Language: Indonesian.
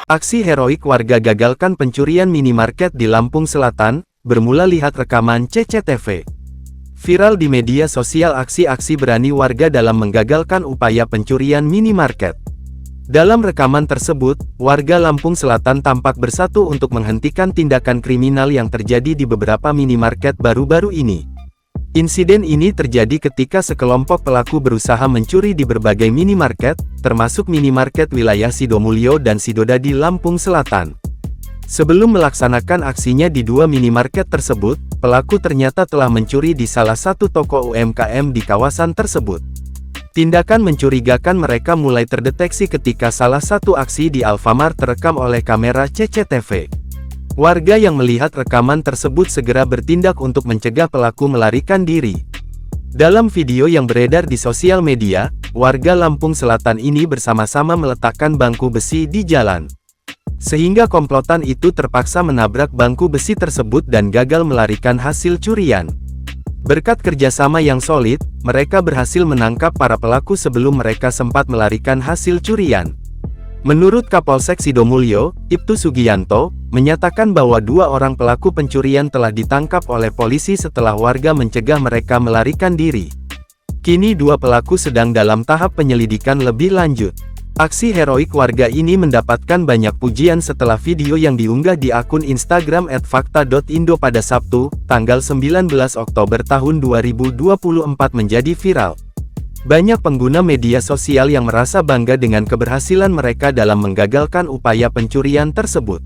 Aksi heroik warga gagalkan pencurian minimarket di Lampung Selatan, bermula lihat rekaman CCTV. Viral di media sosial aksi-aksi berani warga dalam menggagalkan upaya pencurian minimarket. Dalam rekaman tersebut, warga Lampung Selatan tampak bersatu untuk menghentikan tindakan kriminal yang terjadi di beberapa minimarket baru-baru ini. Insiden ini terjadi ketika sekelompok pelaku berusaha mencuri di berbagai minimarket, termasuk minimarket wilayah Sidomulyo dan Sidodadi Lampung Selatan. Sebelum melaksanakan aksinya di dua minimarket tersebut, pelaku ternyata telah mencuri di salah satu toko UMKM di kawasan tersebut. Tindakan mencurigakan mereka mulai terdeteksi ketika salah satu aksi di Alfamart terekam oleh kamera CCTV. Warga yang melihat rekaman tersebut segera bertindak untuk mencegah pelaku melarikan diri. Dalam video yang beredar di sosial media, warga Lampung Selatan ini bersama-sama meletakkan bangku besi di jalan. Sehingga komplotan itu terpaksa menabrak bangku besi tersebut dan gagal melarikan hasil curian. Berkat kerjasama yang solid, mereka berhasil menangkap para pelaku sebelum mereka sempat melarikan hasil curian. Menurut Kapolsek Sidomulyo, Ibtu Sugiyanto, menyatakan bahwa dua orang pelaku pencurian telah ditangkap oleh polisi setelah warga mencegah mereka melarikan diri. Kini dua pelaku sedang dalam tahap penyelidikan lebih lanjut. Aksi heroik warga ini mendapatkan banyak pujian setelah video yang diunggah di akun Instagram @fakta.indo pada Sabtu, tanggal 19 Oktober tahun 2024 menjadi viral. Banyak pengguna media sosial yang merasa bangga dengan keberhasilan mereka dalam menggagalkan upaya pencurian tersebut.